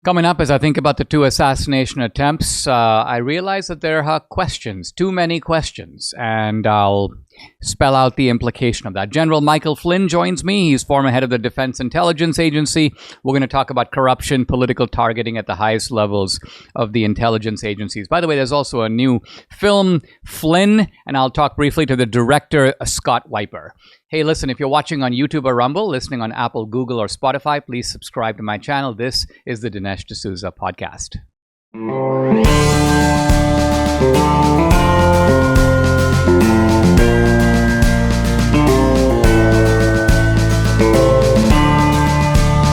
Coming up, as I think about the two assassination attempts, I realize that there are questions, too many questions, and I'll spell out the implication of that. General Michael Flynn joins me. He's former head of the Defense Intelligence Agency. We're going to talk about corruption, political targeting at the highest levels of the intelligence agencies. By the way, there's also a new film, Flynn, and I'll talk briefly to the director, Scott Weiper. Hey, listen, if you're watching on YouTube or Rumble, listening on Apple, Google, or Spotify, please subscribe to my channel. This is the Dinesh D'Souza podcast.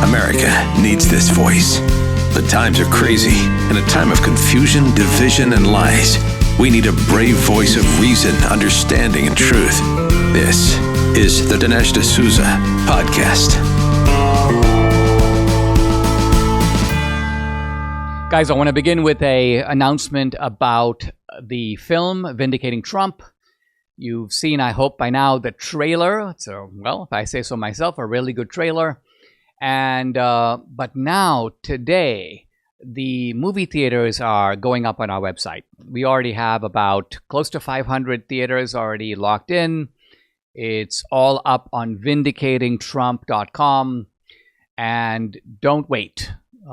America needs this voice. The times are crazy. In a time of confusion, division, and lies, we need a brave voice of reason, understanding, and truth. This is the Dinesh D'Souza podcast. Guys, I want to begin with an announcement about the film Vindicating Trump. You've seen, I hope by now, the trailer. It's well, if I say so myself, a really good trailer. And but now, today, the movie theaters are going up on our website. We already have about close to 500 theaters already locked in. It's all up on vindicatingtrump.com. And don't wait.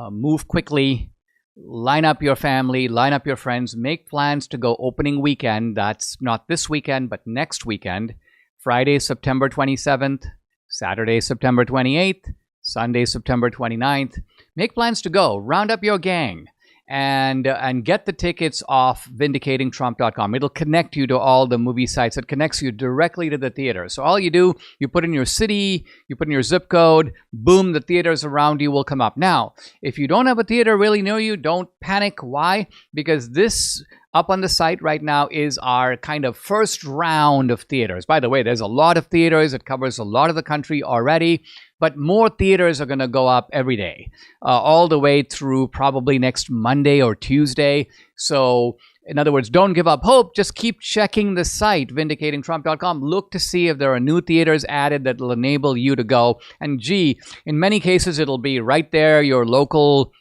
Move quickly. Line up your family, line up your friends, make plans to go opening weekend. That's not this weekend, but next weekend. Friday, September 27th, Saturday, September 28th, Sunday, September 29th. Make plans to go. Round up your gang and get the tickets off vindicatingtrump.com. It'll connect you to all the movie sites. It connects you directly to the theater. So all you do, you put in your city, you put in your zip code, boom, the theaters around you will come up. Now, if you don't have a theater really near you, don't panic. Why? Because this up on the site right now is our kind of first round of theaters. By the way, there's a lot of theaters. It covers a lot of the country already. But more theaters are going to go up every day, all the way through probably next Monday or Tuesday. So, in other words, don't give up hope. Just keep checking the site, vindicatingtrump.com. Look to see if there are new theaters added that will enable you to go. And gee, in many cases, it'll be right there, your local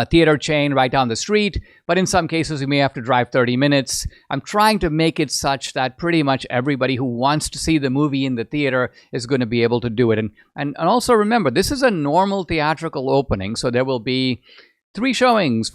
theater chain right down the street. But in some cases, you may have to drive 30 minutes. I'm trying to make it such that pretty much everybody who wants to see the movie in the theater is going to be able to do it. And also remember, this is a normal theatrical opening, so there will be 4 showings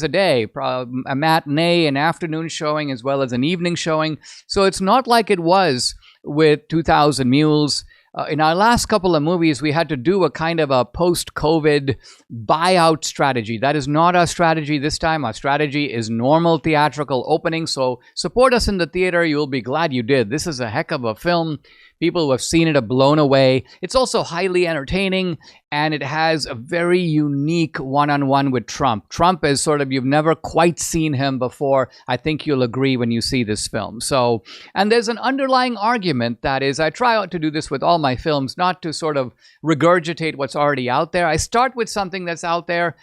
a day, a matinee, an afternoon showing, as well as an evening showing. So it's not like it was with 2,000 Mules. In our last couple of movies, we had to do a kind of a post-COVID buyout strategy. That is not our strategy this time. Our strategy is normal theatrical opening. So support us in the theater. You'll be glad you did. This is a heck of a film. People who have seen it are blown away. It's also highly entertaining, and it has a very unique one-on-one with Trump. Trump is sort of, you've never quite seen him before. I think you'll agree when you see this film. So, and there's an underlying argument that is, I try to do this with all my films, not to sort of regurgitate what's already out there. I start with something that's out there.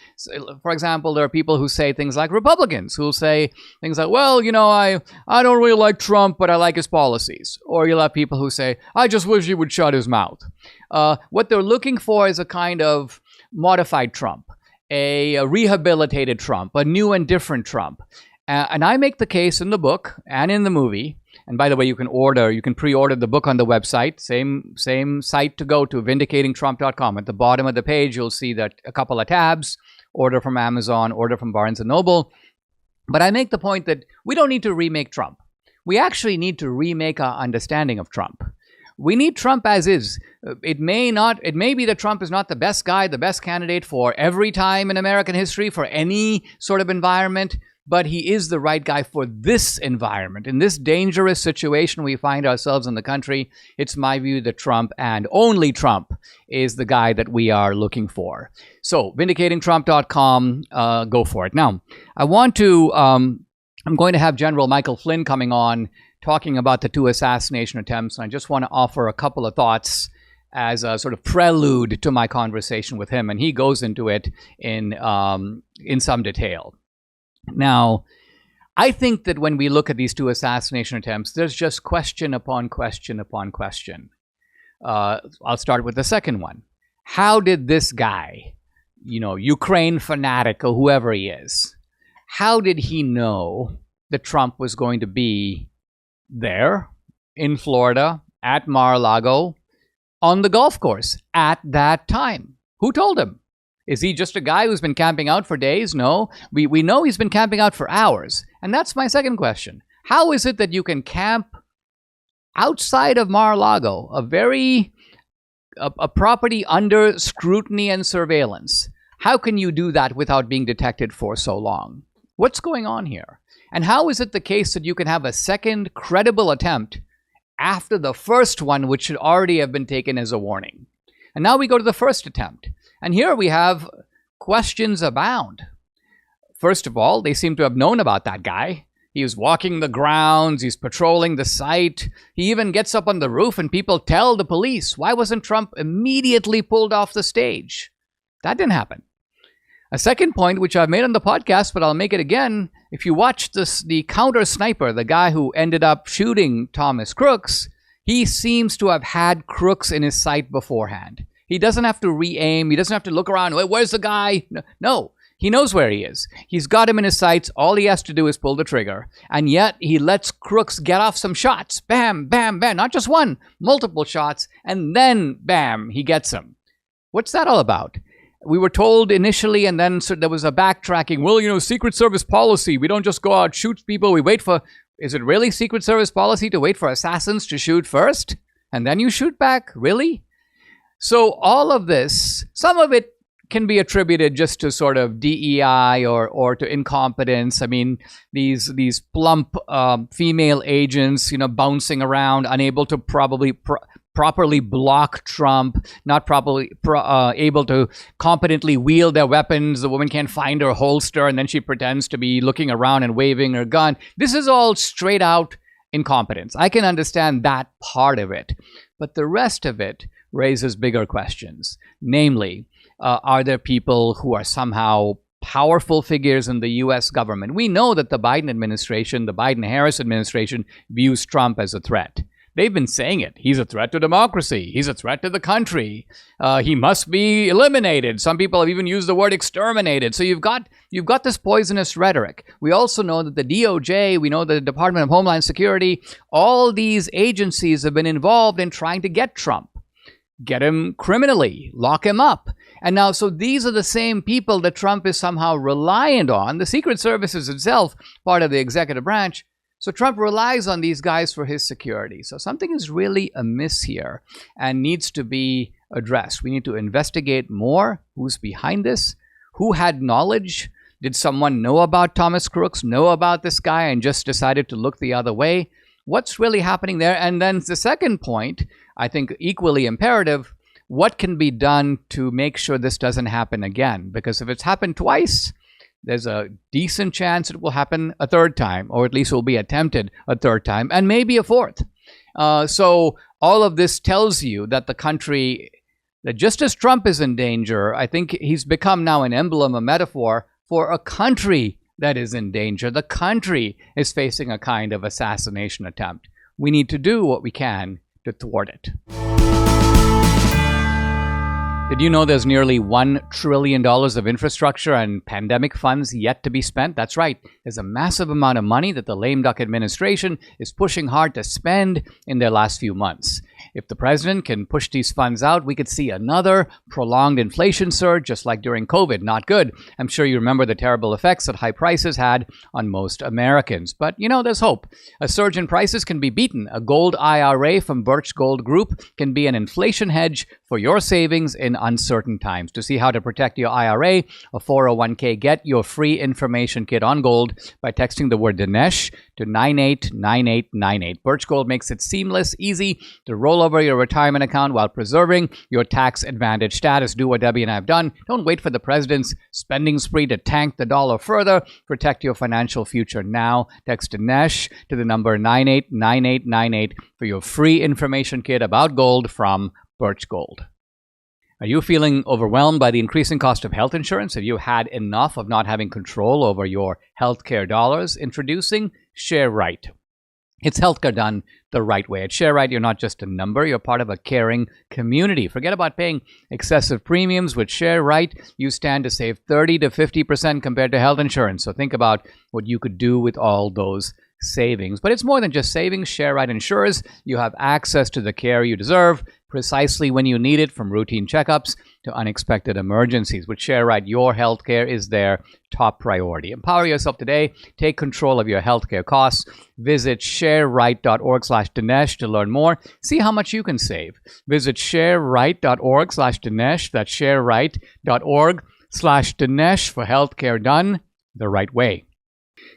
For example, there are people who say things like Republicans, who say things like, well, you know, I don't really like Trump, but I like his policies. Or you'll have people who say, I just wish he would shut his mouth. What they're looking for is a kind of modified Trump, a rehabilitated Trump, a new and different Trump. And I make the case in the book and in the movie. And by the way, you can pre-order the book on the website. Same site to go to, vindicatingtrump.com. At the bottom of the page, you'll see that a couple of tabs: order from Amazon, order from Barnes & Noble. But I make the point that we don't need to remake Trump. We actually need to remake our understanding of Trump. We need Trump as is. It may be that Trump is not the best guy, the best candidate for every time in American history, for any sort of environment, but he is the right guy for this environment. In this dangerous situation we find ourselves in the country, it's my view that Trump, and only Trump, is the guy that we are looking for. So, vindicatingtrump.com, go for it. Now, I'm going to have General Michael Flynn coming on, talking about the 2 assassination attempts. And I just want to offer a couple of thoughts as a sort of prelude to my conversation with him. And he goes into it in some detail. Now, I think that when we look at these 2 assassination attempts, there's just question upon question upon question. I'll start with the second one. How did this guy Ukraine fanatic or whoever he is, how did he know that Trump was going to be there in Florida at Mar-a-Lago on the golf course at that time? Who told him? Is he just a guy who's been camping out for days? No. We know he's been camping out for hours. And that's my second question. How is it that you can camp outside of Mar-a-Lago, a property under scrutiny and surveillance? How can you do that without being detected for so long? What's going on here? And how is it the case that you can have a second credible attempt after the first one, which should already have been taken as a warning? And now we go to the first attempt. And here we have questions abound. First of all, they seem to have known about that guy. He was walking the grounds. He's patrolling the site. He even gets up on the roof and people tell the police. Why wasn't Trump immediately pulled off the stage? That didn't happen. A second point, which I've made on the podcast, but I'll make it again. If you watch the counter sniper, the guy who ended up shooting Thomas Crooks, he seems to have had Crooks in his sight beforehand. He doesn't have to re-aim. He doesn't have to look around. Where's the guy? No, he knows where he is. He's got him in his sights. All he has to do is pull the trigger. And yet he lets Crooks get off some shots. Bam, bam, bam. Not just one, multiple shots. And then, bam, he gets him. What's that all about? We were told initially, and then there was a backtracking. Well, Secret Service policy. We don't just go out, shoot people. We wait for... Is it really Secret Service policy to wait for assassins to shoot first? And then you shoot back? Really? So all of this, some of it can be attributed just to sort of DEI or to incompetence. I mean, these plump female agents, bouncing around, unable to properly block Trump, not properly able to competently wield their weapons. The woman can't find her holster, and then she pretends to be looking around and waving her gun. This is all straight out incompetence. I can understand that part of it, but the rest of it raises bigger questions. Namely, are there people who are somehow powerful figures in the U.S. government? We know that the Biden administration, the Biden-Harris administration, views Trump as a threat. They've been saying it. He's a threat to democracy. He's a threat to the country. He must be eliminated. Some people have even used the word exterminated. So you've got this poisonous rhetoric. We also know that the DOJ, we know the Department of Homeland Security, all these agencies have been involved in trying to get Trump. Get him criminally, lock him up. And now, so these are the same people that Trump is somehow reliant on. The Secret Service is itself part of the executive branch. So Trump relies on these guys for his security. So something is really amiss here and needs to be addressed. We need to investigate more. Who's behind this? Who had knowledge? Did someone know about Thomas Crooks, know about this guy, and just decided to look the other way? What's really happening there? And then the second point, I think equally imperative, what can be done to make sure this doesn't happen again? Because if it's happened twice, there's a decent chance it will happen a third time, or at least will be attempted a third time, and maybe a fourth. So all of this tells you that the country, that just as Trump is in danger, I think he's become now an emblem, a metaphor for a country that is in danger. The country is facing a kind of assassination attempt. We need to do what we can to thwart it. Did you know there's nearly $1 trillion of infrastructure and pandemic funds yet to be spent? That's right. There's a massive amount of money that the lame duck administration is pushing hard to spend in their last few months. If the president can push these funds out, we could see another prolonged inflation surge, just like during COVID. Not good. I'm sure you remember the terrible effects that high prices had on most Americans. But, there's hope. A surge in prices can be beaten. A gold IRA from Birch Gold Group can be an inflation hedge for your savings in uncertain times. To see how to protect your IRA or 401k, get your free information kit on gold by texting the word Dinesh to 989898. Birch Gold makes it seamless, easy to roll over your retirement account while preserving your tax advantage status. Do what Debbie and I have done. Don't wait for the president's spending spree to tank the dollar further. Protect your financial future now. Text Dinesh to the number 989898 for your free information kit about gold from Birch Gold. Are you feeling overwhelmed by the increasing cost of health insurance? Have you had enough of not having control over your healthcare dollars? Introducing ShareRight. It's healthcare done the right way. At ShareRight, you're not just a number, you're part of a caring community. Forget about paying excessive premiums. With ShareRight, you stand to save 30 to 50% compared to health insurance. So think about what you could do with all those savings. But it's more than just savings. ShareRight ensures you have access to the care you deserve precisely when you need it, from routine checkups to unexpected emergencies. With ShareRight, your healthcare is their top priority. Empower yourself today. Take control of your healthcare costs. Visit shareright.org/Dinesh to learn more. See how much you can save. Visit shareright.org/Dinesh. That's shareright.org/Dinesh for healthcare done the right way.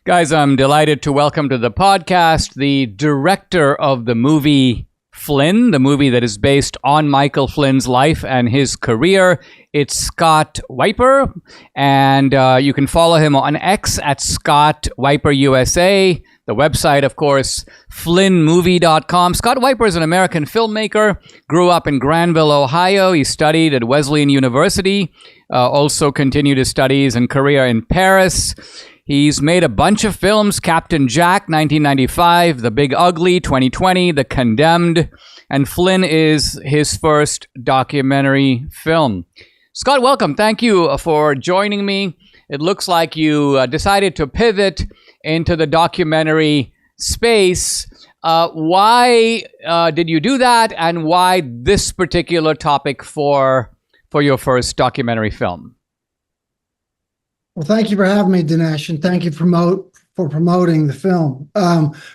Guys, I'm delighted to welcome to the podcast the director of the movie Flynn, the movie that is based on Michael Flynn's life and his career. It's Scott Wiper, and you can follow him on X at Scott Wiper USA. The website, of course, flynnmovie.com. Scott Wiper is an American filmmaker, grew up in Granville, Ohio. He studied at Wesleyan University, also continued his studies and career in Paris. He's made a bunch of films: Captain Jack, 1995, The Big Ugly, 2020, The Condemned, and Flynn is his first documentary film. Scott, welcome. Thank you for joining me. It looks like you decided to pivot into the documentary space. Why did you do that, and why this particular topic for your first documentary film? Well, thank you for having me, Dinesh, and thank you for promoting the film.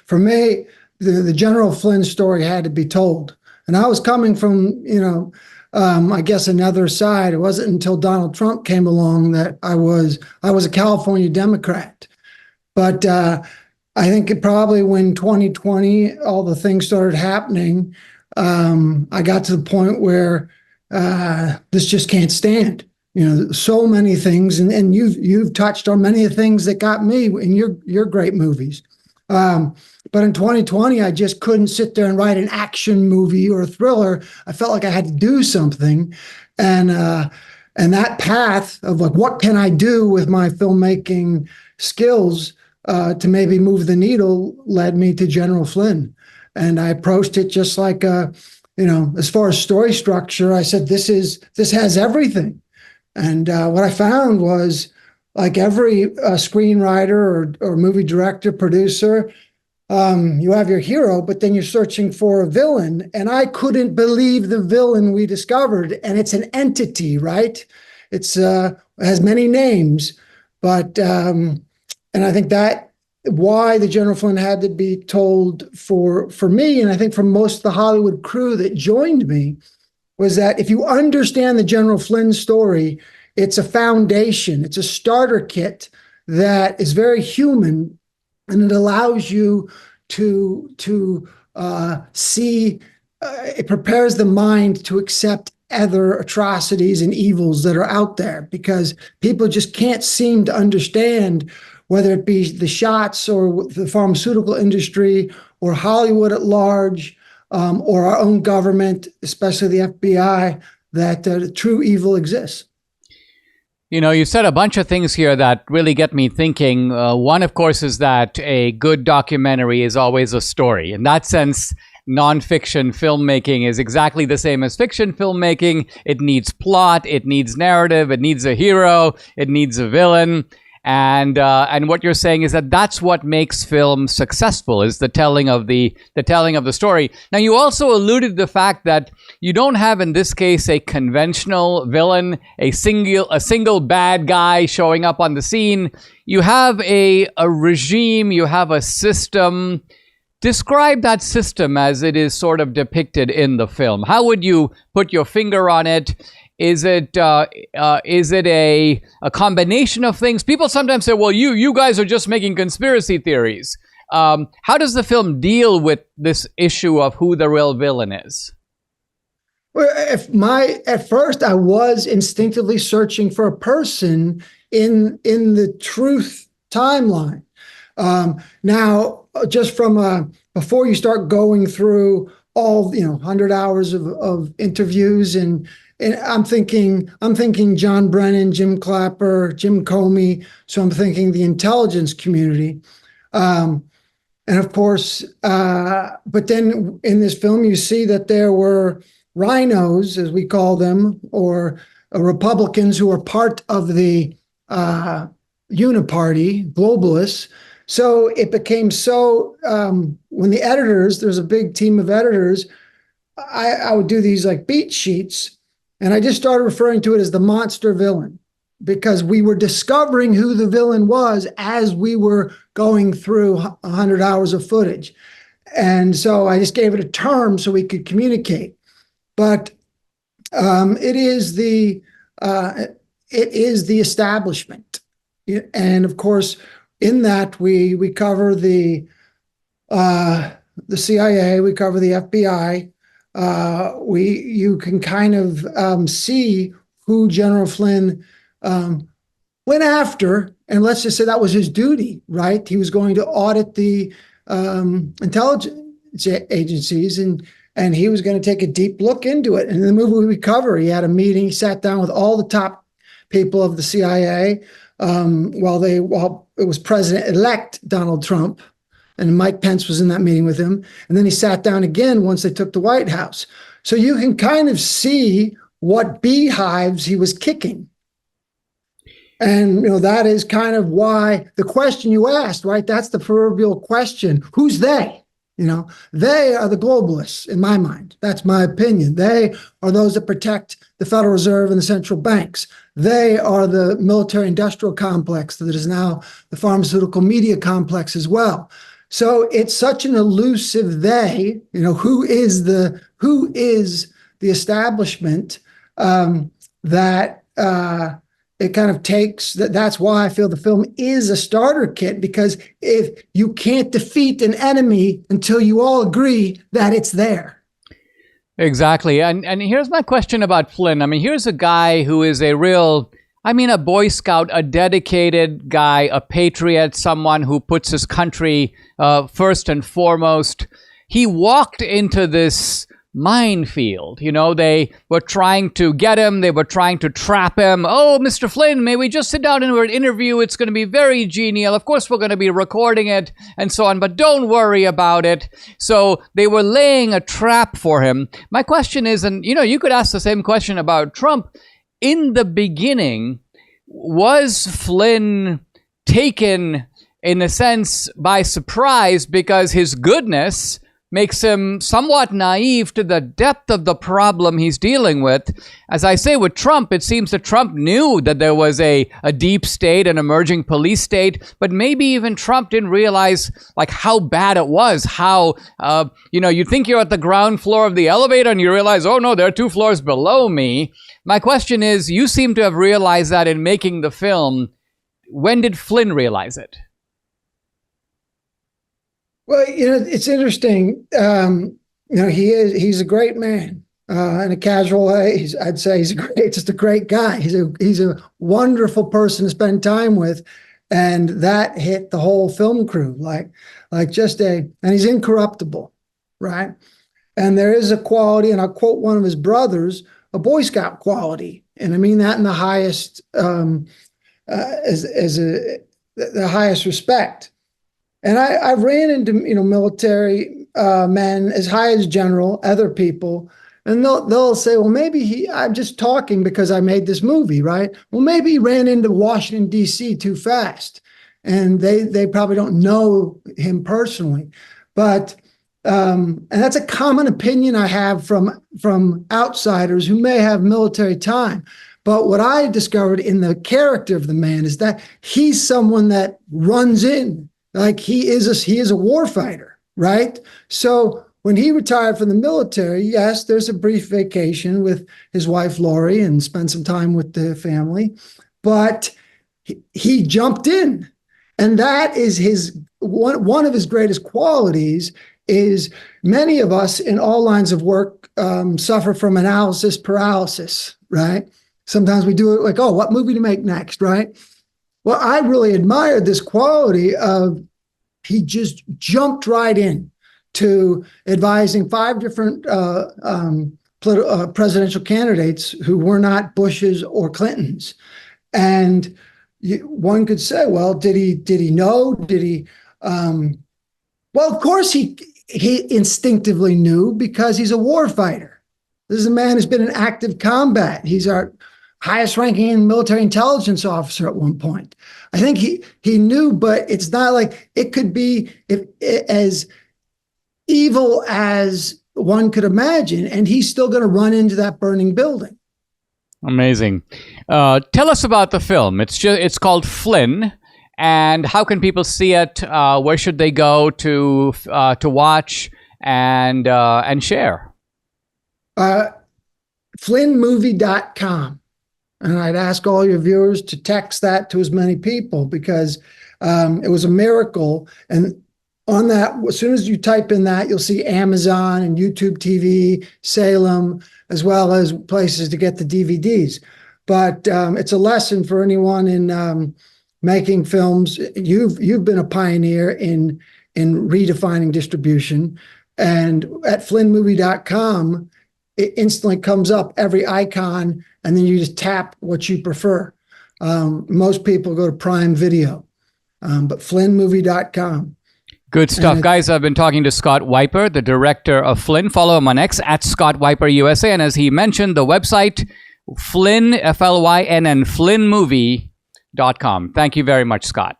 For me, the General Flynn story had to be told. And I was coming from, I guess another side. It wasn't until Donald Trump came along that I was a California Democrat. But I think probably when 2020, all the things started happening, I got to the point where this just can't stand. So many things, and you've touched on many of the things that got me in your great movies. But in 2020, I just couldn't sit there and write an action movie or a thriller. I felt like I had to do something, and that path of like, what can I do with my filmmaking skills to maybe move the needle, led me to General Flynn. And I approached it just like as far as story structure, I said this has everything. And what I found was, like every screenwriter or movie director, producer, you have your hero, but then you're searching for a villain. And I couldn't believe the villain we discovered. And it's an entity, right? It has many names, but and I think that why the General Flynn had to be told for me, and I think for most of the Hollywood crew that joined me, was that if you understand the General Flynn story, it's a foundation, it's a starter kit that is very human, and it allows you to see, it prepares the mind to accept other atrocities and evils that are out there, because people just can't seem to understand, whether it be the shots or the pharmaceutical industry or Hollywood at large, or our own government, especially the FBI, that true evil exists. You said a bunch of things here that really get me thinking. One, of course, is that a good documentary is always a story. In that sense, nonfiction filmmaking is exactly the same as fiction filmmaking. It needs plot, it needs narrative, it needs a hero, it needs a villain. And what you're saying is that that's what makes film successful, is the telling of the story. Now, you also alluded to the fact that you don't have, in this case, a conventional villain, a single bad guy showing up on the scene. You have a regime, you have a system. Describe that system as it is sort of depicted in the film. How would you put your finger on it? Is it a combination of things? People sometimes say, well, you guys are just making conspiracy theories. How does the film deal with this issue of who the real villain is? Well, at first I was instinctively searching for a person in the truth timeline. Now, just from before you start going through all 100 hours of interviews, and I'm thinking John Brennan, Jim Clapper, Jim Comey. So I'm thinking the intelligence community. And of course, but then in this film, you see that there were rhinos, as we call them, or Republicans who were part of the uniparty, globalists. So it became so, when the editors, there's a big team of editors, I would do these like beat sheets, and I just started referring to it as the monster villain, because we were discovering who the villain was as we were going through 100 hours of footage. And so I just gave it a term so we could communicate. But it is the establishment. And of course, in that we cover the CIA, we cover the FBI. You can kind of see who General Flynn went after, and let's just say that was his duty, right? He was going to audit the intelligence agencies, and he was going to take a deep look into it. And in the movie we cover, he had a meeting, he sat down with all the top people of the CIA while it was President-elect Donald Trump, and Mike Pence was in that meeting with him. And then he sat down again once they took the White House. So you can kind of see what beehives he was kicking. And, that is kind of why the question you asked, right? That's the proverbial question. Who's they? They are the globalists, in my mind. That's my opinion. They are those that protect the Federal Reserve and the central banks. They are the military-industrial complex that is now the pharmaceutical media complex as well. So it's such an elusive they, who is the establishment, that it kind of takes that's why I feel the film is a starter kit, because if you can't defeat an enemy until you all agree that it's there. Exactly. And here's my question about Flynn. I mean, here's a guy who is a Boy Scout, a dedicated guy, a patriot, someone who puts his country first and foremost. He walked into this minefield. They were trying to get him. They were trying to trap him. Oh, Mr. Flynn, may we just sit down and interview? It's going to be very genial. Of course, we're going to be recording it and so on, but don't worry about it. So they were laying a trap for him. My question is, and you could ask the same question about Trump. In the beginning, was Flynn taken, in a sense, by surprise because his goodness makes him somewhat naive to the depth of the problem he's dealing with? As I say, with Trump, it seems that Trump knew that there was a deep state, an emerging police state, but maybe even Trump didn't realize how bad it was, how, you think you're at the ground floor of the elevator and you realize, oh no, there are 2 floors below me. My question is, you seem to have realized that in making the film. When did Flynn realize it? Well, it's interesting. He's a great man. In a casual way, I'd say he's just a great guy. He's a wonderful person to spend time with, and that hit the whole film crew and he's incorruptible, right? And there is a quality, and I'll quote one of his brothers, a Boy Scout quality, and I mean that in the highest the highest respect. And I ran into, military men as high as general, other people, and they'll say, well, maybe I'm just talking because I made this movie, right? Well, maybe he ran into Washington, D.C. too fast, and they probably don't know him personally. But, and that's a common opinion I have from outsiders who may have military time. But what I discovered in the character of the man is that he's someone that runs in. He is a war fighter, right? So when he retired from the military, yes, there's a brief vacation with his wife, Lori, and spent some time with the family, but he jumped in. And that is one of his greatest qualities. Is many of us in all lines of work suffer from analysis paralysis, right? Sometimes we do it oh, what movie to make next, right? Well, I really admired this quality of he just jumped right in to advising 5 different presidential candidates who were not Bushes or Clintons. And one could say, well, did he know? Did he Well, of course he instinctively knew, because he's a war fighter. This is a man who's been in active combat. He's our highest ranking military intelligence officer at one point. I think he knew, but it's not like it could be as evil as one could imagine, and he's still going to run into that burning building. Amazing. Tell us about the film. It's called Flynn. And how can people see it? Where should they go to watch and share? FlynnMovie.com. And I'd ask all your viewers to text that to as many people, because it was a miracle. And on that, as soon as you type in that, you'll see Amazon and YouTube TV, Salem, as well as places to get the DVDs. But it's a lesson for anyone in making films. You've been a pioneer in redefining distribution, and at FlynnMovie.com, it instantly comes up every icon, and then you just tap what you prefer. Most people go to Prime Video, but FlynnMovie.com. Good stuff. Guys, I've been talking to Scott Wiper, the director of Flynn. Follow him on X at Scott Wiper USA, and as he mentioned, the website Flynn, FLYNN, FlynnMovie.com. Thank you very much, Scott.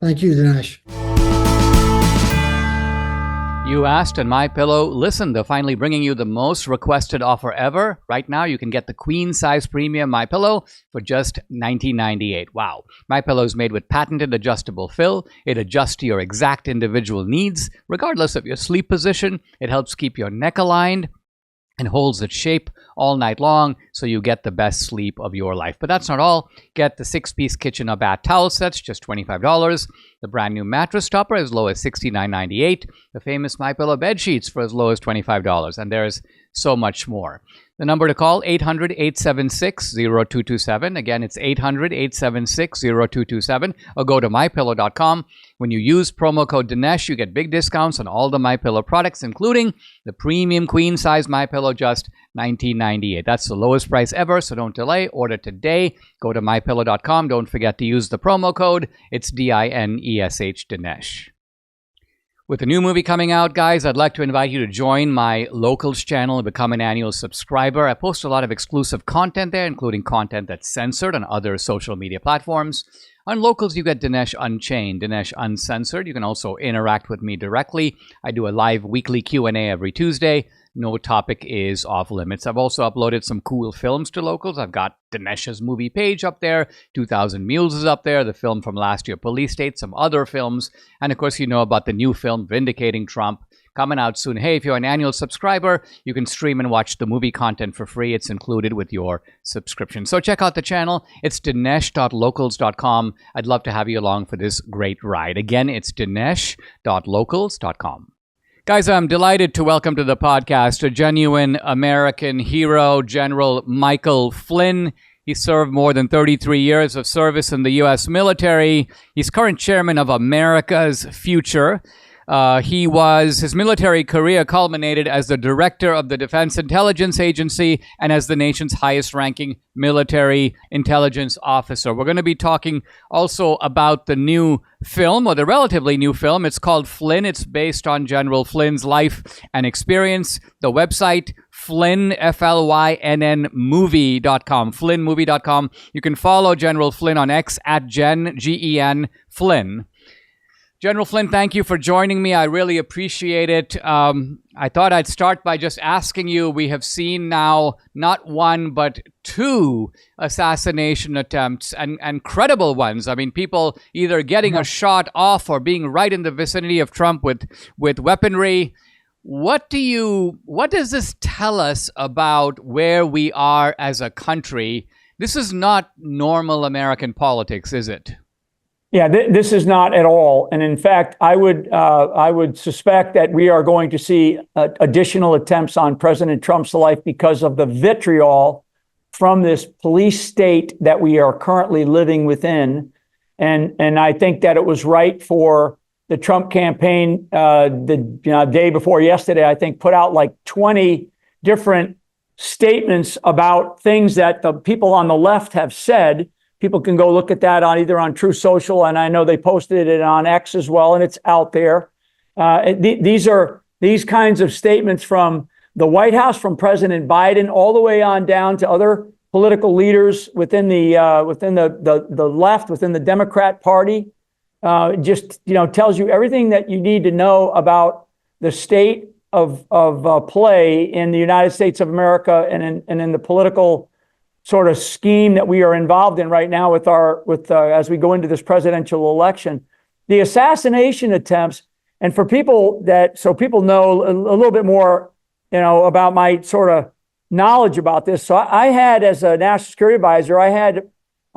Thank you, Dinesh. You asked and MyPillow listened. They're finally bringing you the most requested offer ever. Right now, you can get the queen size premium MyPillow for just $19.98. Wow. MyPillow is made with patented adjustable fill. It adjusts to your exact individual needs, regardless of your sleep position. It helps keep your neck aligned and holds its shape all night long, so you get the best sleep of your life. But that's not all. Get the 6-piece kitchen or bath towel sets, just $25. The brand new mattress topper as low as $69.98. The famous MyPillow bed sheets for as low as $25. And there's so much more. The number to call, 800-876-0227. Again, it's 800-876-0227. Or go to MyPillow.com. When you use promo code Dinesh, you get big discounts on all the MyPillow products, including the premium queen size MyPillow, just $19.98. That's the lowest price ever, so don't delay. Order today. Go to MyPillow.com. Don't forget to use the promo code. It's DINESH, Dinesh. With the new movie coming out, guys, I'd like to invite you to join my Locals channel and become an annual subscriber. I post a lot of exclusive content there, including content that's censored on other social media platforms. On Locals, you get Dinesh Unchained, Dinesh Uncensored. You can also interact with me directly. I do a live weekly Q&A every Tuesday. No topic is off limits. I've also uploaded some cool films to Locals. I've got Dinesh's movie page up there. 2000 Mules is up there. The film from last year, Police State, some other films. And of course, you know about the new film, Vindicating Trump, coming out soon. Hey, if you're an annual subscriber, you can stream and watch the movie content for free. It's included with your subscription. So check out the channel. It's dinesh.locals.com. I'd love to have you along for this great ride. Again, it's dinesh.locals.com. Guys, I'm delighted to welcome to the podcast a genuine American hero, General Michael Flynn. He served more than 33 years of service in the U.S. military. He's current chairman of America's Future. His military career culminated as the director of the Defense Intelligence Agency and as the nation's highest ranking military intelligence officer. We're going to be talking also about the new film, or the relatively new film. It's called Flynn. It's based on General Flynn's life and experience. The website, Flynn, FLYNN movie.com, FlynnMovie.com. You can follow General Flynn on X at Gen Flynn. General Flynn, thank you for joining me. I really appreciate it. I thought I'd start by just asking you, we have seen now not one, but two assassination attempts, and credible ones. I mean, people either getting a shot off or being right in the vicinity of Trump with weaponry. What does this tell us about where we are as a country? This is not normal American politics, is it? Yeah, this is not at all. And in fact, I would suspect that we are going to see additional attempts on President Trump's life because of the vitriol from this police state that we are currently living within. And I think that it was right for the Trump campaign the day before yesterday, I think, put out like 20 different statements about things that the people on the left have said. People can go look at that on either on True Social, and I know they posted it on X as well, and it's out there. These kinds of statements from the White House, from President Biden, all the way on down to other political leaders within the left, within the Democrat Party, just tells you everything that you need to know about the state of play in the United States of America and in the political sort of scheme that we are involved in right now as we go into this presidential election. The assassination attempts, and for people so people know a little bit more, about my sort of knowledge about this. So I had, as a national security advisor, I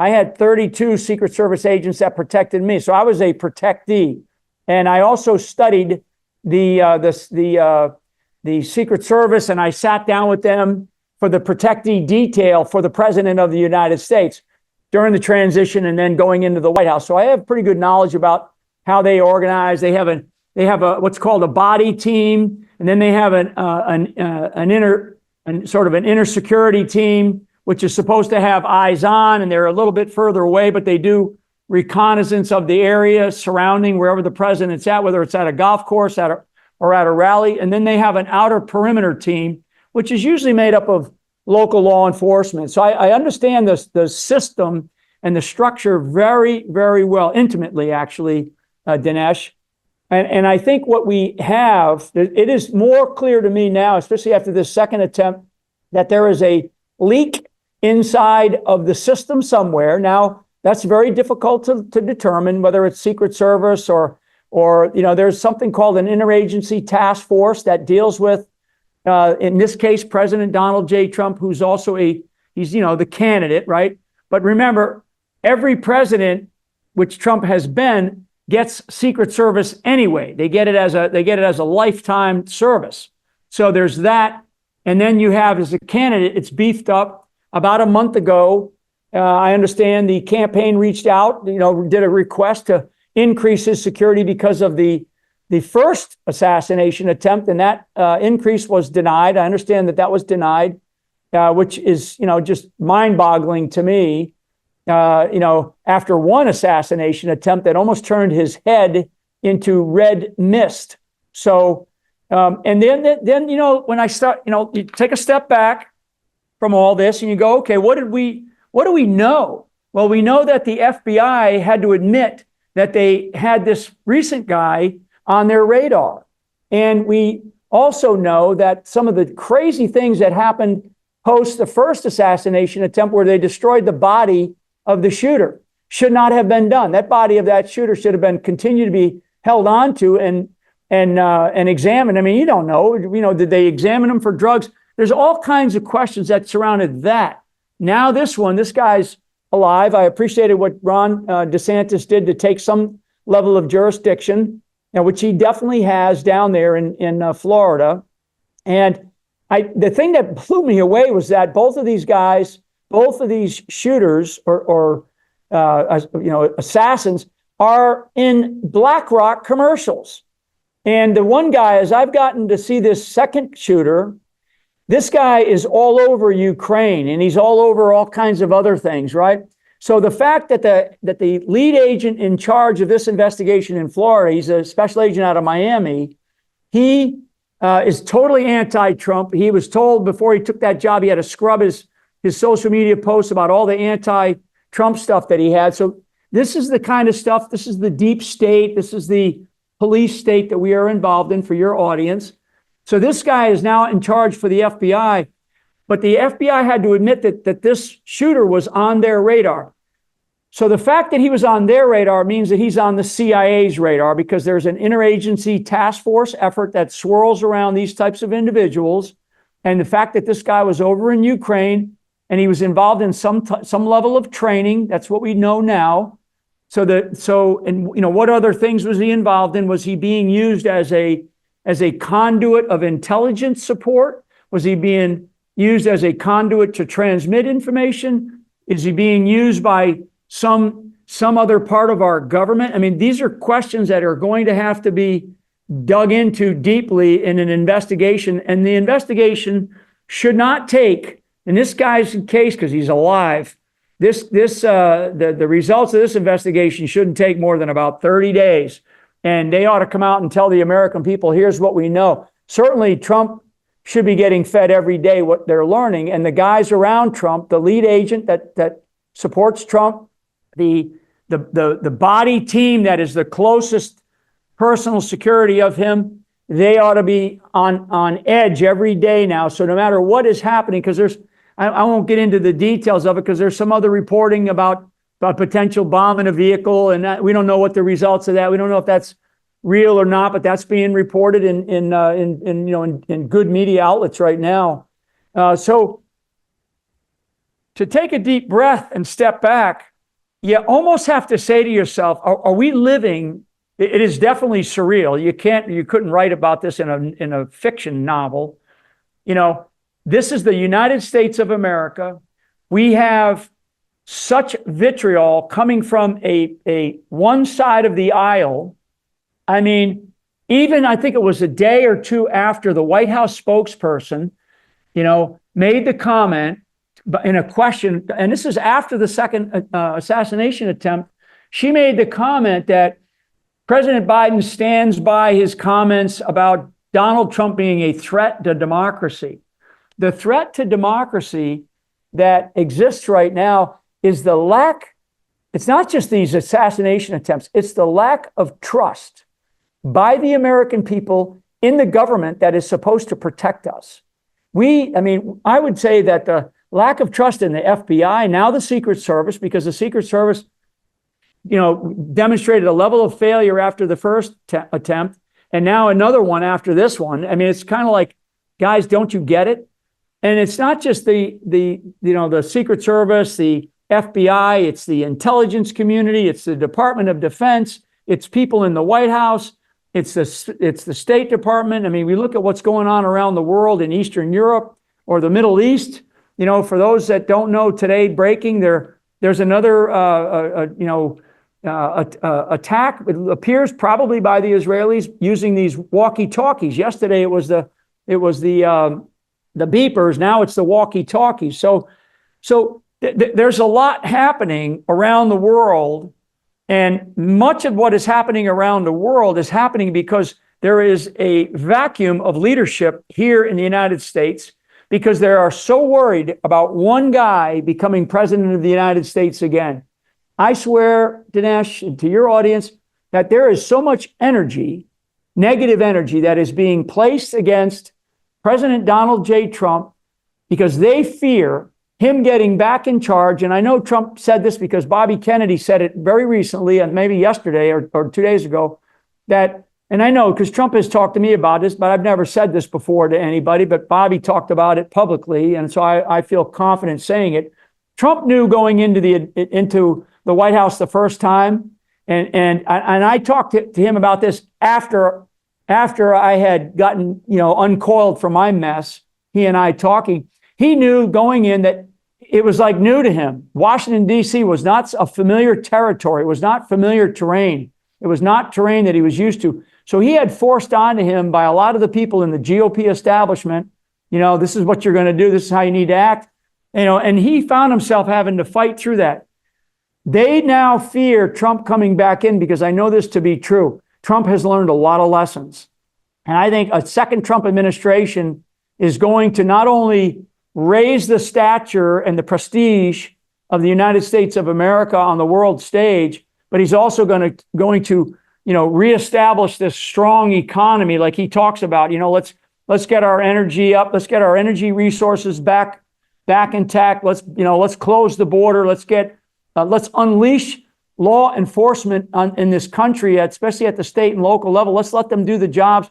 had 32 Secret Service agents that protected me. So I was a protectee, and I also studied the Secret Service, and I sat down with them for the protectee detail for the President of the United States during the transition and then going into the White House. So I have pretty good knowledge about how they organize. They have what's called a body team, and then they have an inner security team, which is supposed to have eyes on, and they're a little bit further away, but they do reconnaissance of the area surrounding wherever the president's at, whether it's at a golf course or at a rally. And then they have an outer perimeter team, which is usually made up of local law enforcement. So I understand the system and the structure very, very well, intimately, actually, Dinesh. And I think what we have, it is more clear to me now, especially after this second attempt, that there is a leak inside of the system somewhere. Now, that's very difficult to determine, whether it's Secret Service or there's something called an interagency task force that deals with, in this case, President Donald J. Trump, who's also he's the candidate, right? But remember, every president, which Trump has been, gets Secret Service anyway. They get it as a lifetime service. So there's that. And then you have, as a candidate, it's beefed up. About a month ago, I understand the campaign reached out, did a request to increase his security because of the first assassination attempt, and that increase was denied. I understand that was denied, which is, just mind-boggling to me. After one assassination attempt that almost turned his head into red mist. So, and then when I start, you take a step back from all this and you go, okay, what do we know? Well, we know that the FBI had to admit that they had this recent guy on their radar. And we also know that some of the crazy things that happened post the first assassination attempt, where they destroyed the body of the shooter, should not have been done. That body of that shooter should have been continued to be held on to and examined. I mean, you don't know, did they examine him for drugs? There's all kinds of questions that surrounded that. Now this guy's alive. I appreciated what Ron DeSantis did to take some level of jurisdiction, which he definitely has down there in Florida. And the thing that blew me away was that both of these shooters or assassins are in BlackRock commercials. And the one guy, as I've gotten to see this second shooter, this guy is all over Ukraine, and he's all over all kinds of other things, right? So the fact that the lead agent in charge of this investigation in Florida, he's a special agent out of Miami, he is totally anti-Trump. He was told before he took that job he had to scrub his social media posts about all the anti-Trump stuff that he had. So this is the kind of stuff, this is the deep state, this is the police state that we are involved in, for your audience. So this guy is now in charge for the FBI, but the FBI had to admit that this shooter was on their radar. So the fact that he was on their radar means that he's on the CIA's radar, because there's an interagency task force effort that swirls around these types of individuals. And the fact that this guy was over in Ukraine and he was involved in some level of training, that's what we know now. What other things was he involved in? Was he being used as a conduit of intelligence support? Was he being used as a conduit to transmit information? Is he being used by some other part of our government? I mean, these are questions that are going to have to be dug into deeply in an investigation, and the investigation should not take, in this guy's case, because he's alive, the results of this investigation shouldn't take more than about 30 days. And they ought to come out and tell the American people, here's what we know. Certainly, Trump should be getting fed every day what they're learning. And the guys around Trump, the lead agent that supports Trump, the body team that is the closest personal security of him, they ought to be on edge every day now. So no matter what is happening, because I won't get into the details of it because there's some other reporting about a potential bomb in a vehicle, and we don't know what the results of that. We don't know if that's real or not, but that's being reported in good media outlets right now. So to take a deep breath and step back, you almost have to say to yourself, are we living? It is definitely surreal. You couldn't write about this in a fiction novel. This is the United States of America. We have such vitriol coming from a one side of the aisle. I mean, even I think it was a day or two after the White House spokesperson, made the comment in a question, and this is after the second assassination attempt. She made the comment that President Biden stands by his comments about Donald Trump being a threat to democracy. The threat to democracy that exists right now is the lack, it's not just these assassination attempts, it's the lack of trust by the American people in the government that is supposed to protect us. I would say that the lack of trust in the FBI, now the Secret Service, because the Secret Service, demonstrated a level of failure after the first attempt, and now another one after this one. I mean, it's kind of like, guys, don't you get it? And it's not just the Secret Service, the FBI, it's the intelligence community, it's the Department of Defense, it's people in the White House, it's the State Department. I mean, we look at what's going on around the world in Eastern Europe or the Middle East. For those that don't know today, breaking there's another attack. It appears probably by the Israelis using these walkie-talkies. Yesterday it was the beepers. Now it's the walkie-talkies. So there's a lot happening around the world, and much of what is happening around the world is happening because there is a vacuum of leadership here in the United States, because they are so worried about one guy becoming president of the United States again. I swear, Dinesh, and to your audience, that there is so much energy, negative energy, that is being placed against President Donald J. Trump because they fear him getting back in charge. And I know Trump said this because Bobby Kennedy said it very recently, and maybe yesterday or 2 days ago, that, and I know because Trump has talked to me about this, but I've never said this before to anybody, but Bobby talked about it publicly, and so I feel confident saying it. Trump knew going into the White House the first time, and I talked to him about this after I had gotten uncoiled from my mess. He and I talking. He knew going in that it was like new to him. Washington, D.C. was not a familiar territory. It was not familiar terrain. It was not terrain that he was used to. So he had forced onto him by a lot of the people in the GOP establishment, this is what you're going to do. This is how you need to act. And he found himself having to fight through that. They now fear Trump coming back in because I know this to be true. Trump has learned a lot of lessons. And I think a second Trump administration is going to not only raise the stature and the prestige of the United States of America on the world stage, but he's also going to reestablish this strong economy like he talks about. Let's get our energy up. Let's get our energy resources back intact. Let's close the border. Let's unleash law enforcement in this country, especially at the state and local level. Let's let them do the jobs.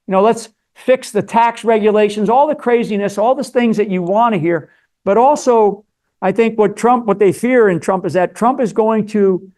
Let's fix the tax regulations, all the craziness, all the things that you want to hear. But also, I think what they fear in Trump is that Trump is going to,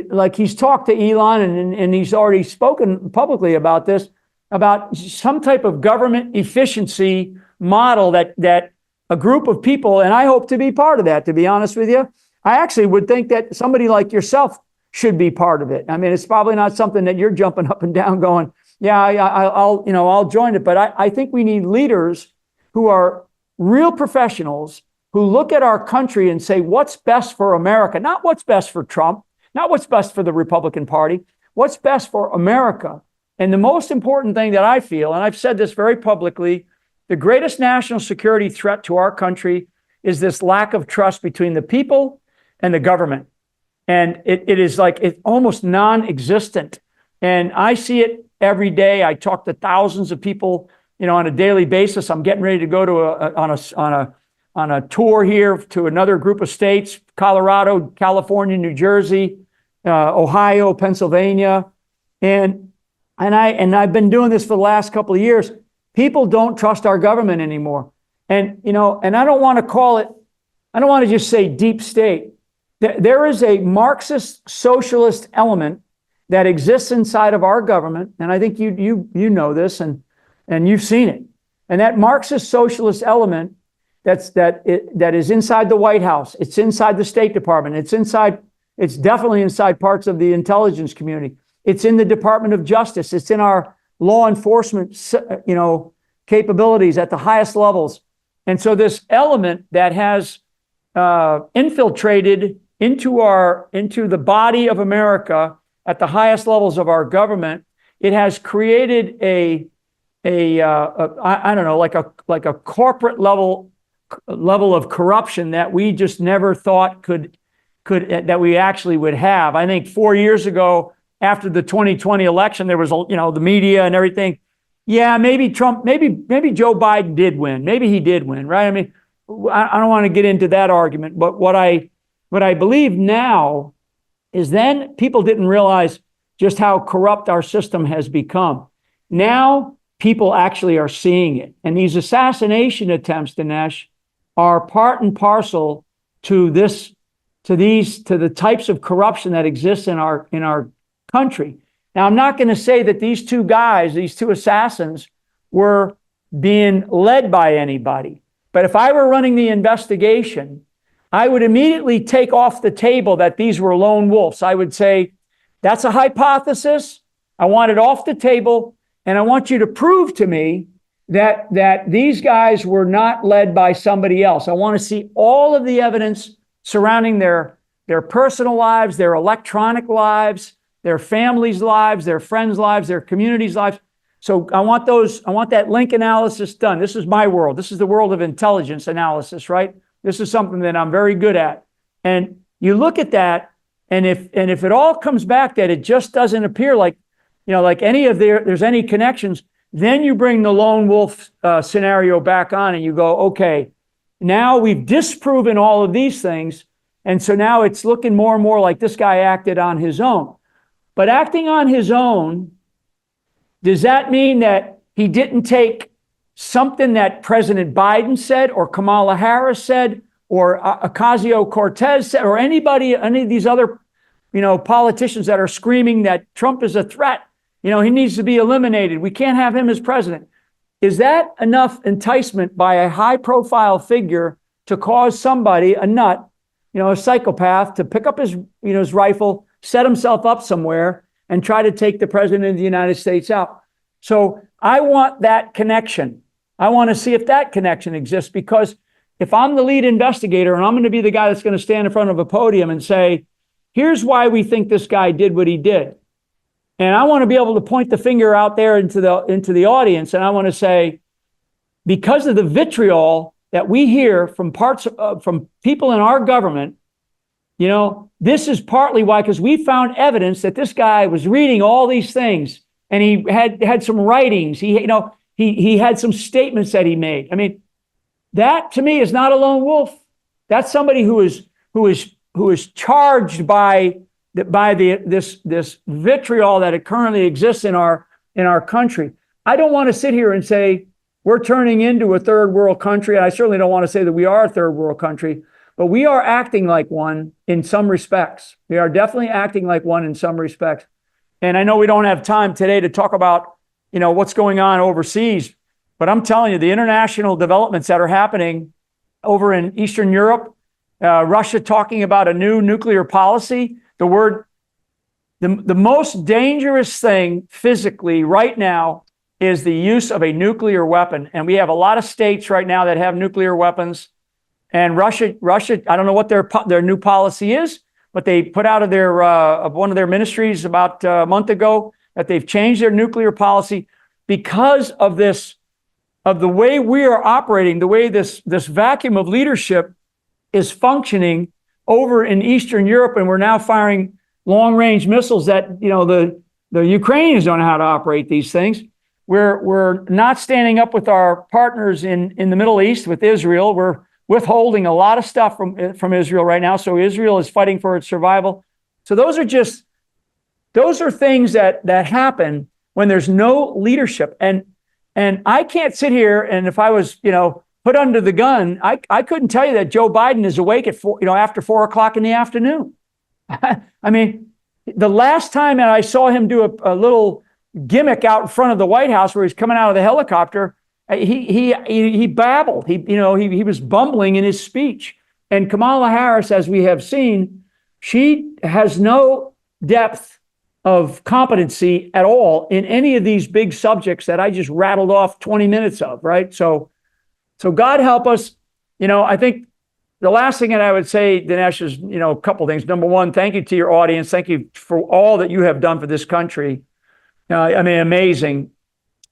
like he's talked to Elon and he's already spoken publicly about this, about some type of government efficiency model that a group of people, and I hope to be part of that, to be honest with you. I actually would think that somebody like yourself should be part of it. I mean, it's probably not something that you're jumping up and down going, yeah, I'll join it. But I think we need leaders who are real professionals who look at our country and say, what's best for America? Not what's best for Trump, not what's best for the Republican Party, what's best for America. And the most important thing that I feel, and I've said this very publicly, the greatest national security threat to our country is this lack of trust between the people and the government. And it is like, it's almost non-existent. And I see it every day. I talk to thousands of people, on a daily basis. I'm getting ready to go to on a tour here to another group of states: Colorado, California, New Jersey, Ohio, Pennsylvania, and I've been doing this for the last couple of years. People don't trust our government anymore, and I don't want to call it. I don't want to just say deep state. There is a Marxist socialist element that exists inside of our government, and I think you know this, and you've seen it. And that Marxist socialist element that is inside the White House, it's inside the State Department, it's definitely inside parts of the intelligence community. It's in the Department of Justice. It's in our law enforcement, capabilities at the highest levels. And so this element that has infiltrated into the body of America at the highest levels of our government, it has created I don't know, like a corporate level of corruption that we just never thought that we actually would have. I think 4 years ago, after the 2020 election, there was, the media and everything. Yeah, maybe Trump, maybe Joe Biden did win. Maybe he did win, right? I mean, I don't want to get into that argument, but what I believe now is then people didn't realize just how corrupt our system has become. Now people actually are seeing it. And these assassination attempts, Dinesh, are part and parcel to the types of corruption that exists in our country. Now, I'm not going to say that these two assassins, were being led by anybody. But if I were running the investigation, I would immediately take off the table that these were lone wolves. I would say, that's a hypothesis. I want it off the table. And I want you to prove to me that these guys were not led by somebody else. I want to see all of the evidence surrounding their personal lives, their electronic lives, their families' lives, their friends' lives, their communities' lives. So I want that link analysis done. This is my world. This is the world of intelligence analysis, right? This is something that I'm very good at. And you look at that, and if it all comes back that it just doesn't appear like there's any connections, then you bring the lone wolf scenario back on and you go, okay, now we've disproven all of these things. And so now it's looking more and more like this guy acted on his own. But acting on his own, does that mean that he didn't take something that President Biden said or Kamala Harris said or Ocasio-Cortez said or any of these other, politicians that are screaming that Trump is a threat? He needs to be eliminated. We can't have him as president. Is that enough enticement by a high-profile figure to cause somebody, a nut, a psychopath, to pick up his rifle, set himself up somewhere, and try to take the president of the United States out? So I want that connection. I want to see if that connection exists, because if I'm the lead investigator and I'm going to be the guy that's going to stand in front of a podium and say, here's why we think this guy did what he did. And I want to be able to point the finger out there into the audience. And I want to say, because of the vitriol that we hear from from people in our government, this is partly why, because we found evidence that this guy was reading all these things, and he had some writings. He had some statements that he made. I mean, that to me is not a lone wolf. That's somebody who is charged by this vitriol that it currently exists in our country. I don't want to sit here and say we're turning into a third world country. And I certainly don't want to say that we are a third world country, but we are acting like one in some respects. We are definitely acting like one in some respects. And I know we don't have time today to talk about, what's going on overseas, but I'm telling you, the international developments that are happening over in Eastern Europe, Russia talking about a new nuclear policy. The most dangerous thing physically right now is the use of a nuclear weapon. And we have a lot of states right now that have nuclear weapons. And Russia, I don't know what their new policy is, but they put out of their one of their ministries about a month ago that they've changed their nuclear policy because of this, of the way we are operating, the way this vacuum of leadership is functioning over in Eastern Europe, and we're now firing long-range missiles that, the Ukrainians don't know how to operate these things. We're not standing up with our partners in the Middle East, with Israel. We're withholding a lot of stuff from Israel right now. So Israel is fighting for its survival. So those are things that happen when there's no leadership. And I can't sit here, and if I was, put under the gun, I couldn't tell you that Joe Biden is awake at after 4 o'clock in the afternoon. I mean, the last time that I saw him do a little gimmick out in front of the White House where he's coming out of the helicopter, he babbled. He was bumbling in his speech. And Kamala Harris, as we have seen, she has no depth of competency at all in any of these big subjects that I just rattled off 20 minutes of, right? So God help us. I think the last thing that I would say, Dinesh, is, a couple things. Number one, thank you to your audience. Thank you for all that you have done for this country. Amazing.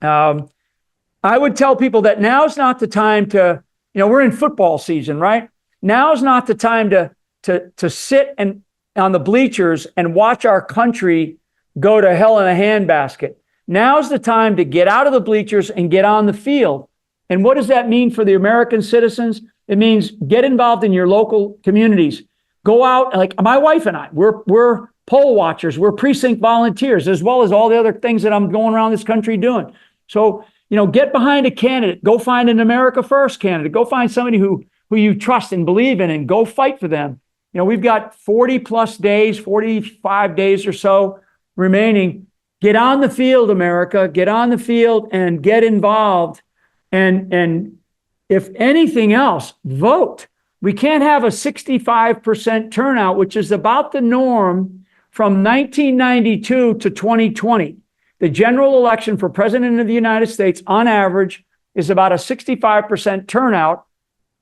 I would tell people that now's not the time to, we're in football season, right? Now's not the time to sit and on the bleachers and watch our country go to hell in a handbasket. Now's the time to get out of the bleachers and get on the field. And what does that mean for the American citizens? It means get involved in your local communities. Go out, like my wife and I, we're poll watchers, we're precinct volunteers, as well as all the other things that I'm going around this country doing. So, get behind a candidate. Go find an America First candidate. Go find somebody who you trust and believe in, and go fight for them. We've got 40 plus days, 45 days or so remaining. Get on the field, America. Get on the field and get involved. And if anything else, vote. We can't have a 65% turnout, which is about the norm from 1992 to 2020. The general election for president of the United States, on average, is about a 65% turnout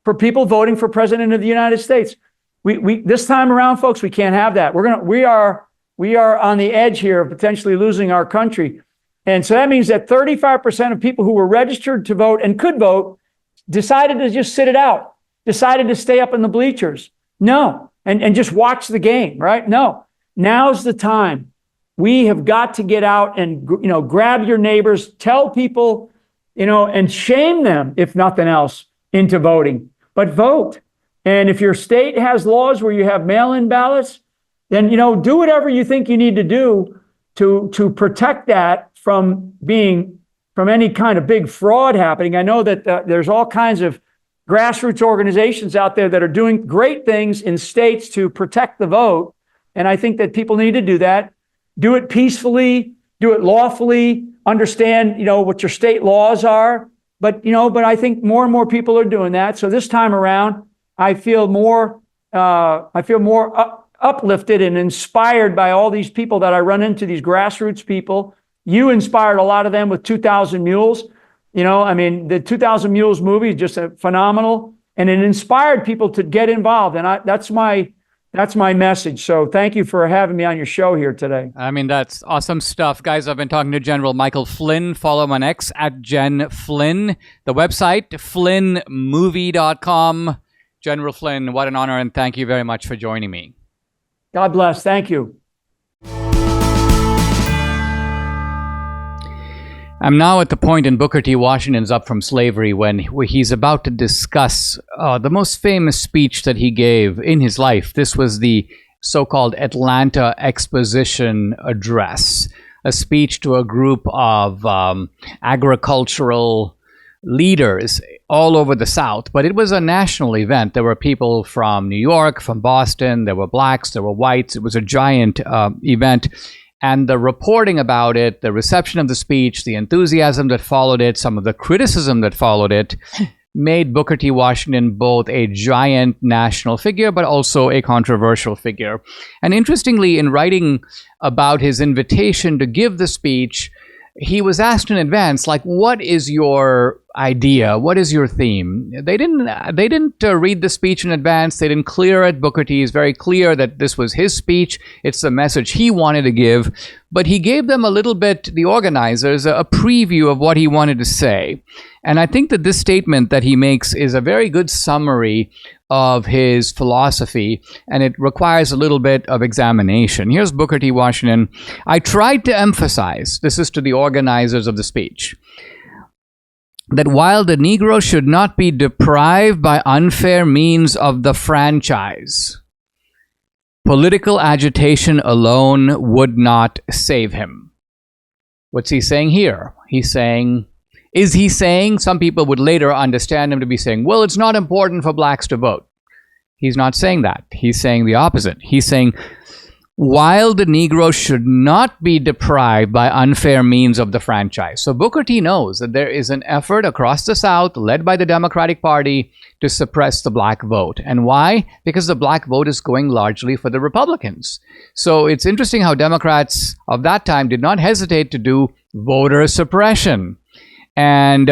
for people voting for president of the United States. We this time around, folks, we can't have that. We are on the edge here of potentially losing our country. And so that means that 35% of people who were registered to vote and could vote decided to just sit it out, decided to stay up in the bleachers. No, and just watch the game, right? No, now's the time. We have got to get out and, grab your neighbors, tell people, and shame them, if nothing else, into voting. But vote. And if your state has laws where you have mail-in ballots, then, do whatever you think you need to do to protect that from any kind of big fraud happening. I know that there's all kinds of grassroots organizations out there that are doing great things in states to protect the vote. And I think that people need to do that. Do it peacefully, do it lawfully, understand, what your state laws are. But I think more and more people are doing that. So this time around, I feel more uplifted and inspired by all these people that I run into, these grassroots people. You inspired a lot of them with 2,000 Mules. The 2,000 Mules movie is just phenomenal, and it inspired people to get involved. And that's my message. So thank you for having me on your show here today. That's awesome stuff. Guys, I've been talking to General Michael Flynn. Follow him on X at Gen Flynn. The website, flynnmovie.com. General Flynn, what an honor, and thank you very much for joining me. God bless. Thank you. I'm now at the point in Booker T. Washington's Up From Slavery when he's about to discuss the most famous speech that he gave in his life. This was the so-called Atlanta Exposition Address, a speech to a group of agricultural leaders all over the South, but it was a national event. There were people from New York, from Boston, there were blacks, there were whites. It was a giant event. And the reporting about it, the reception of the speech, the enthusiasm that followed it, some of the criticism that followed it, made Booker T. Washington both a giant national figure, but also a controversial figure. And interestingly, in writing about his invitation to give the speech, he was asked in advance, like, what is your idea? What is your theme? They didn't read the speech in advance. They didn't clear it. Booker T is very clear that this was his speech. It's the message he wanted to give. But he gave them a little bit, the organizers, a preview of what he wanted to say. And I think that this statement that he makes is a very good summary of his philosophy, and it requires a little bit of examination. Here's Booker T. Washington. I tried to emphasize, this is to the organizers of the speech, that while the Negro should not be deprived by unfair means of the franchise, political agitation alone would not save him. What's he saying here? Is he saying, some people would later understand him to be saying, well, it's not important for blacks to vote. He's not saying that. He's saying the opposite. He's saying, while the Negro should not be deprived by unfair means of the franchise. So Booker T knows that there is an effort across the South, led by the Democratic Party, to suppress the black vote. And why? Because the black vote is going largely for the Republicans. So it's interesting how Democrats of that time did not hesitate to do voter suppression. And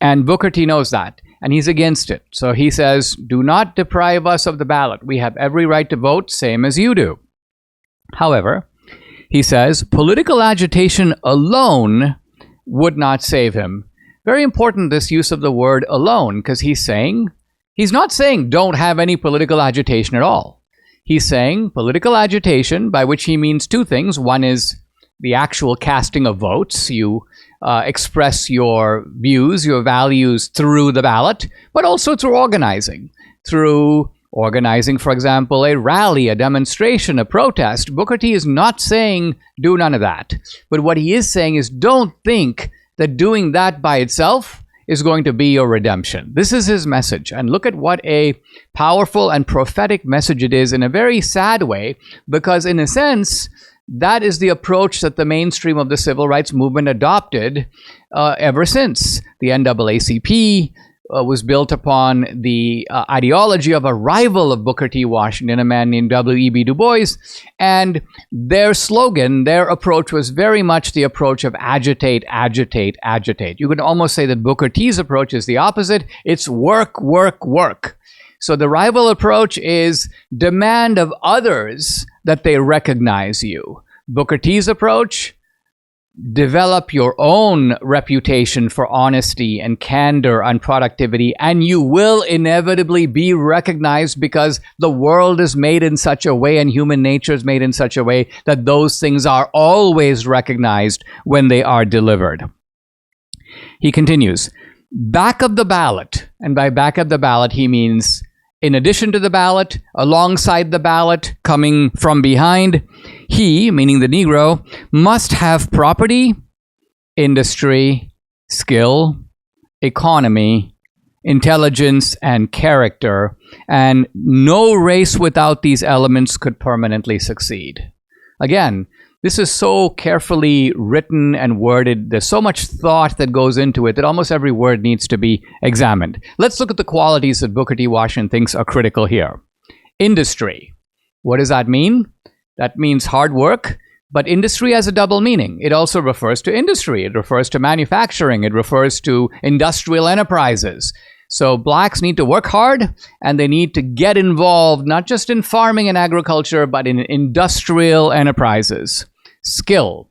Booker T knows that, and he's against it. So he says, do not deprive us of the ballot. We have every right to vote, same as you do. However, he says, political agitation alone would not save him. Very important, this use of the word alone, because he's not saying don't have any political agitation at all. He's saying political agitation, by which he means two things. One is the actual casting of votes. You express your views, your values through the ballot, but also through organizing. Through organizing, for example, a rally, a demonstration, a protest. Booker T is not saying do none of that. But what he is saying is don't think that doing that by itself is going to be your redemption. This is his message. And look at what a powerful and prophetic message it is in a very sad way, because in a sense, that is the approach that the mainstream of the civil rights movement adopted ever since. The NAACP was built upon the ideology of a rival of Booker T. Washington, a man named W.E.B. Du Bois, and their slogan, their approach was very much the approach of agitate, agitate, agitate. You could almost say that Booker T's approach is the opposite. It's work, work, work. So the rival approach is demand of others that they recognize you. Booker T's approach, develop your own reputation for honesty and candor and productivity, and you will inevitably be recognized, because the world is made in such a way and human nature is made in such a way that those things are always recognized when they are delivered. He continues, back of the ballot, and by back of the ballot he means in addition to the ballot, alongside the ballot, coming from behind, he, meaning the Negro, must have property, industry, skill, economy, intelligence, and character, and no race without these elements could permanently succeed. Again, this is so carefully written and worded. There's so much thought that goes into it that almost every word needs to be examined. Let's look at the qualities that Booker T. Washington thinks are critical here. Industry. What does that mean? That means hard work, but industry has a double meaning. It also refers to industry. It refers to manufacturing. It refers to industrial enterprises. So blacks need to work hard, and they need to get involved not just in farming and agriculture, but in industrial enterprises. Skill.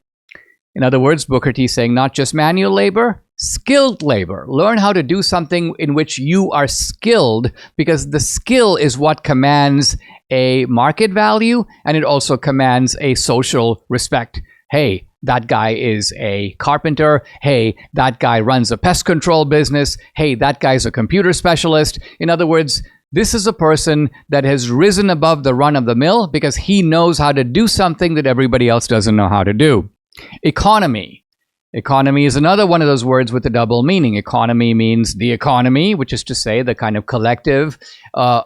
In other words, Booker T is saying not just manual labor, skilled labor. Learn how to do something in which you are skilled, because the skill is what commands a market value, and it also commands a social respect. Hey, that guy is a carpenter. Hey, that guy runs a pest control business. Hey, that guy's a computer specialist. In other words, this is a person that has risen above the run of the mill because he knows how to do something that everybody else doesn't know how to do. Economy. Economy is another one of those words with a double meaning. Economy means the economy, which is to say the kind of collective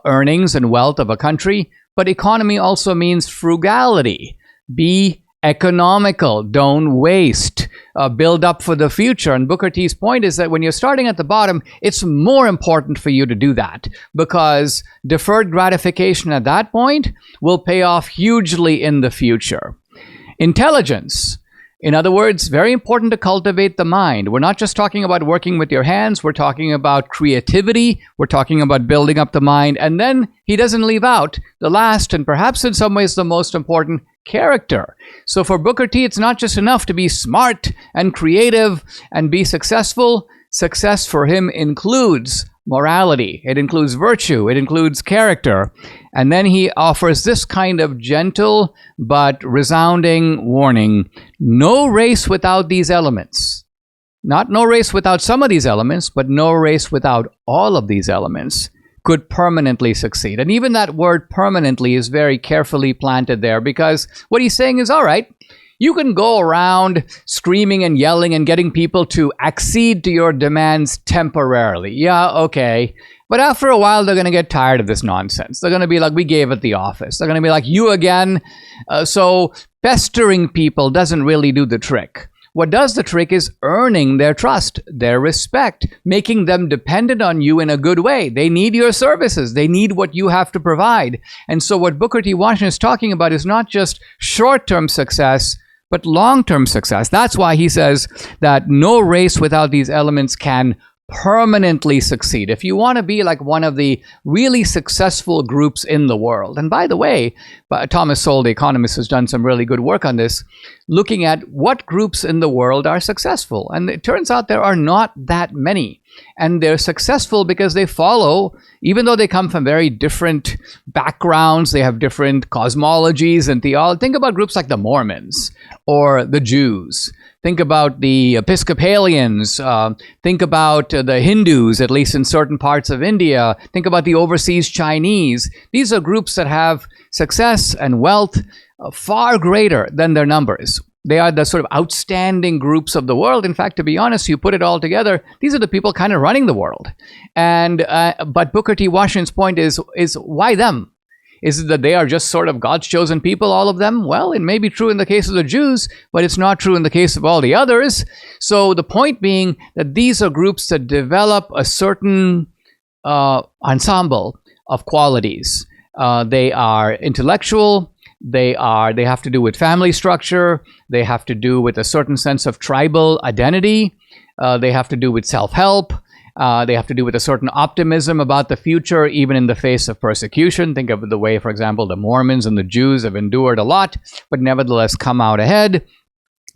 earnings and wealth of a country. But economy also means frugality. Be economical. Don't waste. Build up for the future. And Booker T's point is that when you're starting at the bottom, it's more important for you to do that, because deferred gratification at that point will pay off hugely in the future. Intelligence. In other words, very important to cultivate the mind. We're not just talking about working with your hands. We're talking about creativity. We're talking about building up the mind. And then he doesn't leave out the last and perhaps in some ways the most important, character. So for Booker T, it's not just enough to be smart and creative and be successful. Success for him includes morality. It includes virtue. It includes character. And then he offers this kind of gentle but resounding warning. No race without these elements. Not no race without some of these elements, but no race without all of these elements could permanently succeed. And even that word permanently is very carefully planted there, because what he's saying is, all right, you can go around screaming and yelling and getting people to accede to your demands temporarily. Yeah, okay. But after a while, they're going to get tired of this nonsense. They're going to be like, we gave at the office. They're going to be like, you again? So pestering people doesn't really do the trick. What does the trick is earning their trust, their respect, making them dependent on you in a good way. They need your services. They need what you have to provide. And so what Booker T. Washington is talking about is not just short-term success, but long-term success. That's why he says that no race without these elements can permanently succeed. If you want to be like one of the really successful groups in the world, and by the way, Thomas Sowell, the economist, has done some really good work on this, looking at what groups in the world are successful. And it turns out there are not that many. And they're successful because they follow, even though they come from very different backgrounds, they have different cosmologies and theology. Think about groups like the Mormons or the Jews. Think about the Episcopalians. Think about the Hindus, at least in certain parts of India. Think about the overseas Chinese. These are groups that have success and wealth far greater than their numbers. They are the sort of outstanding groups of the world. In fact, to be honest, you put it all together, these are the people kind of running the world. And but Booker T. Washington's point is why them? Is it that they are just sort of God's chosen people, all of them? Well, it may be true in the case of the Jews, but it's not true in the case of all the others. So the point being that these are groups that develop a certain ensemble of qualities. They are intellectual. They have to do with family structure. They have to do with a certain sense of tribal identity. They have to do with self-help. They have to do with a certain optimism about the future, even in the face of persecution. Think of the way, for example, the Mormons and the Jews have endured a lot, but nevertheless come out ahead.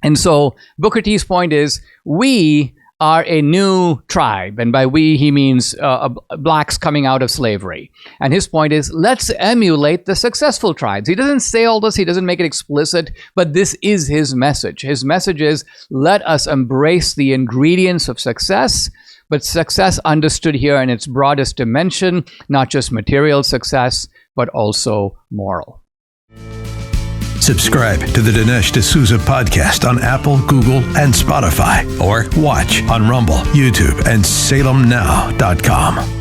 And so Booker T's point is, we are a new tribe. And by we, he means blacks coming out of slavery. And his point is, let's emulate the successful tribes. He doesn't say all this, he doesn't make it explicit, but this is his message. His message is, let us embrace the ingredients of success, but success understood here in its broadest dimension, not just material success, but also moral. Subscribe to the Dinesh D'Souza podcast on Apple, Google, and Spotify, or watch on Rumble, YouTube, and SalemNow.com.